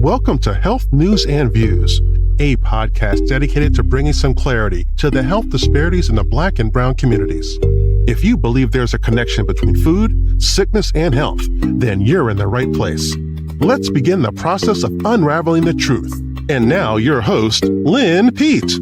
Welcome to Health News and Views, a podcast dedicated to bringing some clarity to the health disparities in the Black and Brown communities. If you believe there's a connection between food, sickness, and health, then you're in the right place. Let's begin the process of unraveling the truth. And now your host, Lynn Pete.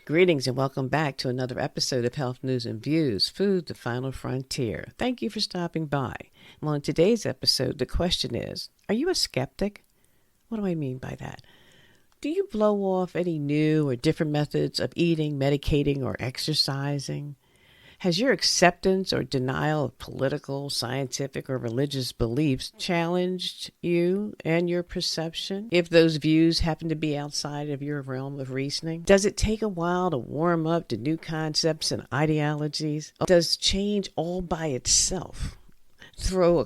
Greetings and welcome back to another episode of Health News and Views, Food, the Final Frontier. Thank you for stopping by. Well, in today's episode, the question is, are you a skeptic? What do I mean by that? Do you blow off any new or different methods of eating, medicating, or exercising? Has your acceptance or denial of political, scientific, or religious beliefs challenged you and your perception? If those views happen to be outside of your realm of reasoning, does it take a while to warm up to new concepts and ideologies? Or does change all by itself throw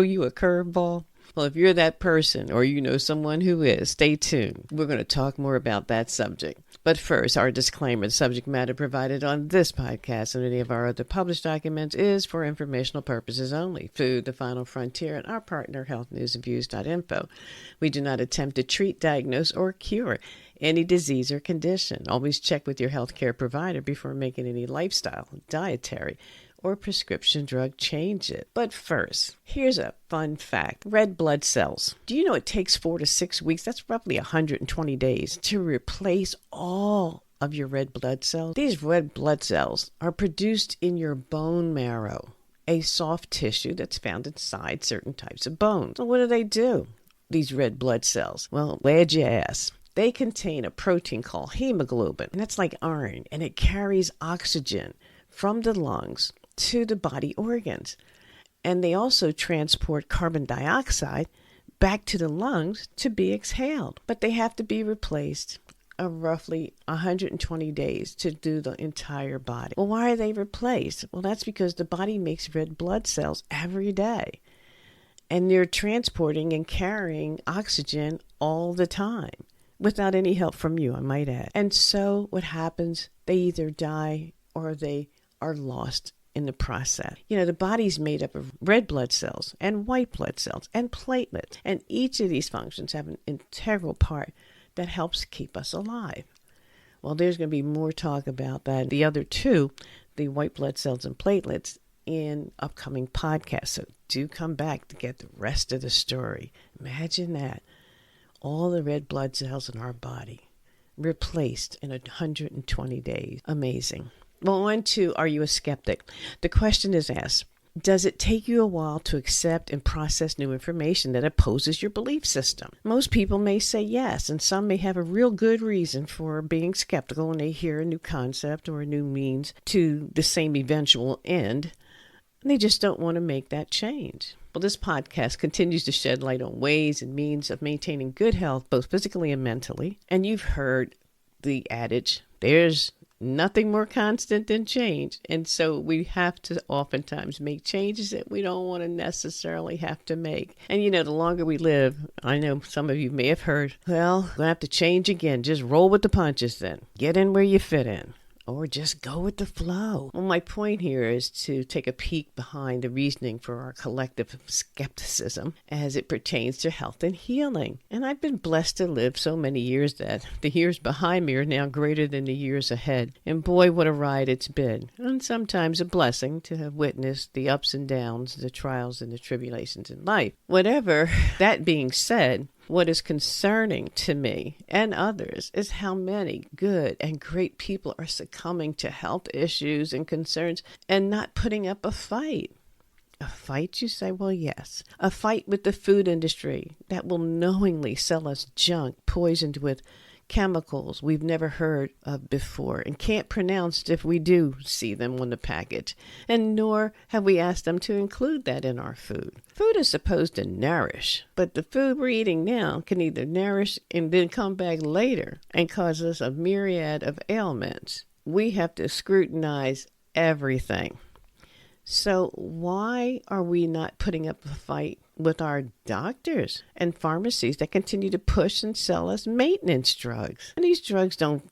you a curveball? Well, if you're that person or you know someone who is, stay tuned. We're going to talk more about that subject. But first, our disclaimer, the subject matter provided on this podcast and any of our other published documents is for informational purposes only. Food, the Final Frontier, and our partner, healthnewsandviews.info. We do not attempt to treat, diagnose, or cure any disease or condition. Always check with your healthcare provider before making any lifestyle, dietary, or prescription drug changes. But first, here's a fun fact. Red blood cells. Do you know it takes 4 to 6 weeks, that's roughly 120 days, to replace all of your red blood cells? These red blood cells are produced in your bone marrow, a soft tissue that's found inside certain types of bones. So what do? These red blood cells? Well, glad you asked. They contain a protein called hemoglobin, and that's like iron, and it carries oxygen from the lungs to the body organs. And they also transport carbon dioxide back to the lungs to be exhaled. But they have to be replaced roughly 120 days to do the entire body. Well, why are they replaced? Well, that's because the body makes red blood cells every day. And they're transporting and carrying oxygen all the time without any help from you, I might add. And so what happens? They either die or they are lost in the process. You know, the body's made up of red blood cells and white blood cells and platelets, and each of these functions have an integral part that helps keep us alive. Well, there's going to be more talk about that, the other two, the white blood cells and platelets, in upcoming podcasts. So do come back to get the rest of the story. Imagine that. All the red blood cells in our body replaced in 120 days. Amazing. Well, on to, are you a skeptic? The question is asked, does it take you a while to accept and process new information that opposes your belief system? Most people may say yes, and some may have a real good reason for being skeptical when they hear a new concept or a new means to the same eventual end. And they just don't want to make that change. Well, this podcast continues to shed light on ways and means of maintaining good health, both physically and mentally. And you've heard the adage, there's nothing more constant than change. And so we have to oftentimes make changes that we don't want to necessarily have to make. And you know, the longer we live, I know some of you may have heard, well, we're going to have to change again. Just roll with the punches then. Get in where you fit in. Or just go with the flow. Well, my point here is to take a peek behind the reasoning for our collective skepticism as it pertains to health and healing. And I've been blessed to live so many years that the years behind me are now greater than the years ahead. And boy, what a ride it's been. And sometimes a blessing to have witnessed the ups and downs, the trials and the tribulations in life. Whatever, that being said, what is concerning to me and others is how many good and great people are succumbing to health issues and concerns and not putting up a fight. A fight, you say? Well, yes. A fight with the food industry that will knowingly sell us junk poisoned with chemicals we've never heard of before and can't pronounce if we do see them on the package. And nor have we asked them to include that in our food. Food is supposed to nourish, but the food we're eating now can either nourish and then come back later and cause us a myriad of ailments. We have to scrutinize everything. So why are we not putting up a fight with our doctors and pharmacies that continue to push and sell us maintenance drugs? And these drugs don't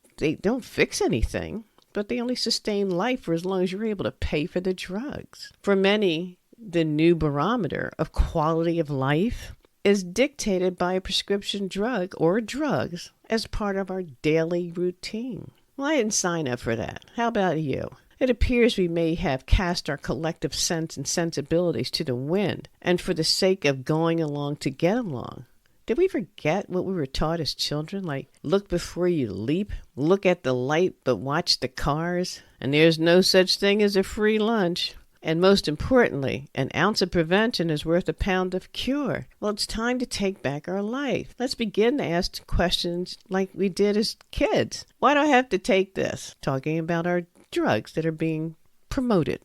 fix anything, but they only sustain life for as long as you're able to pay for the drugs. For many, the new barometer of quality of life is dictated by a prescription drug or drugs as part of our daily routine. Well, I didn't sign up for that. How about you? It appears we may have cast our collective sense and sensibilities to the wind, and for the sake of going along to get along. Did we forget what we were taught as children? Like, look before you leap, look at the light but watch the cars, and there's no such thing as a free lunch. And most importantly, an ounce of prevention is worth a pound of cure. Well, it's time to take back our life. Let's begin to ask questions like we did as kids. Why do I have to take this? Talking about our drugs that are being promoted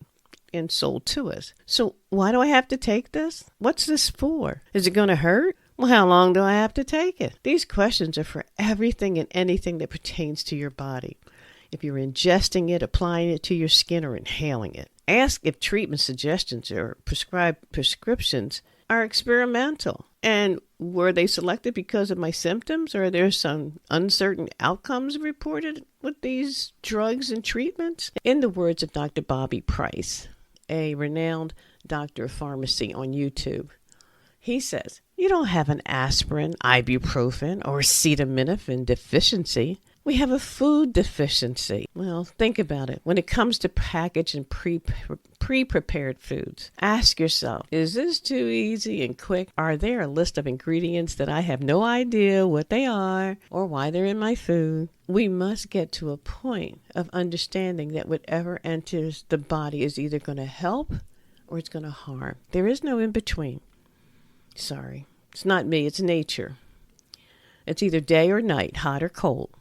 and sold to us. So why do I have to take this? What's this for? Is it going to hurt? Well, how long do I have to take it? These questions are for everything and anything that pertains to your body. If you're ingesting it, applying it to your skin, or inhaling it. Ask if treatment suggestions or prescribed prescriptions are experimental. And were they selected because of my symptoms, or are there some uncertain outcomes reported with these drugs and treatments? In the words of Dr. Bobby Price, a renowned doctor of pharmacy on YouTube, he says, you don't have an aspirin, ibuprofen, or acetaminophen deficiency. We have a food deficiency. Well, think about it. When it comes to packaged and pre-prepared foods, ask yourself, is this too easy and quick? Are there a list of ingredients that I have no idea what they are or why they're in my food? We must get to a point of understanding that whatever enters the body is either going to help or it's going to harm. There is no in between. Sorry, it's not me, it's nature. It's either day or night, hot or cold.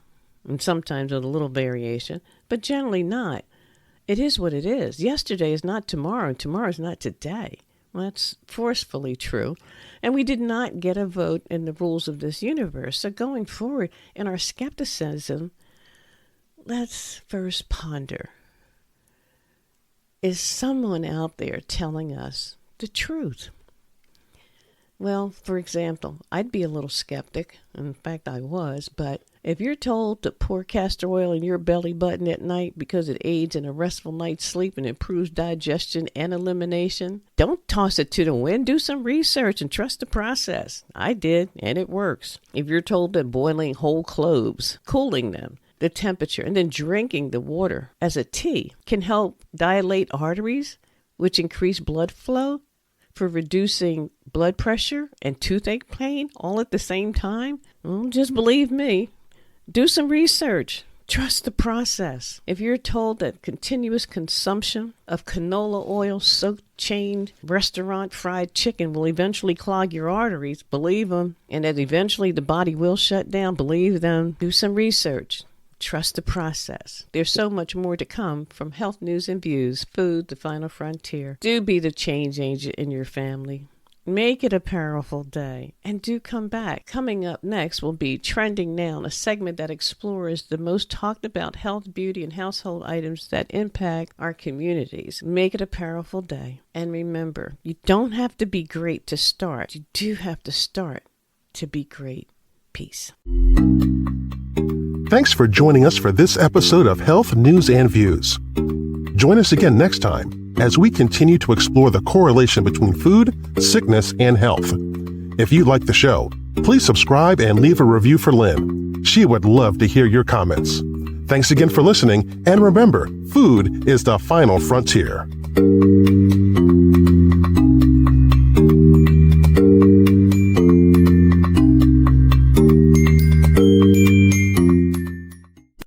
And sometimes with a little variation, but generally not. It is what it is. Yesterday is not tomorrow, and tomorrow is not today. Well, that's forcefully true. And we did not get a vote in the rules of this universe. So going forward in our skepticism, let's first ponder. Is someone out there telling us the truth? Well, for example, I'd be a little skeptic. In fact, I was. But if you're told to pour castor oil in your belly button at night because it aids in a restful night's sleep and improves digestion and elimination, don't toss it to the wind. Do some research and trust the process. I did, and it works. If you're told that boiling whole cloves, cooling them, the temperature, and then drinking the water as a tea can help dilate arteries, which increase blood flow, for reducing blood pressure and toothache pain all at the same time? Well, just believe me. Do some research. Trust the process. If you're told that continuous consumption of canola oil soaked chained restaurant fried chicken will eventually clog your arteries, believe them. And that eventually the body will shut down, believe them. Do some research. Trust the process. There's so much more to come from Health News and Views, Food, the Final Frontier. Do be the change agent in your family. Make it a powerful day. And do come back. Coming up next will be Trending Now, a segment that explores the most talked about health, beauty, and household items that impact our communities. Make it a powerful day. And remember, you don't have to be great to start. You do have to start to be great. Peace. Thanks for joining us for this episode of Health News and Views. Join us again next time as we continue to explore the correlation between food, sickness, and health. If you like the show, please subscribe and leave a review for Lynn. She would love to hear your comments. Thanks again for listening, and remember, food is the final frontier.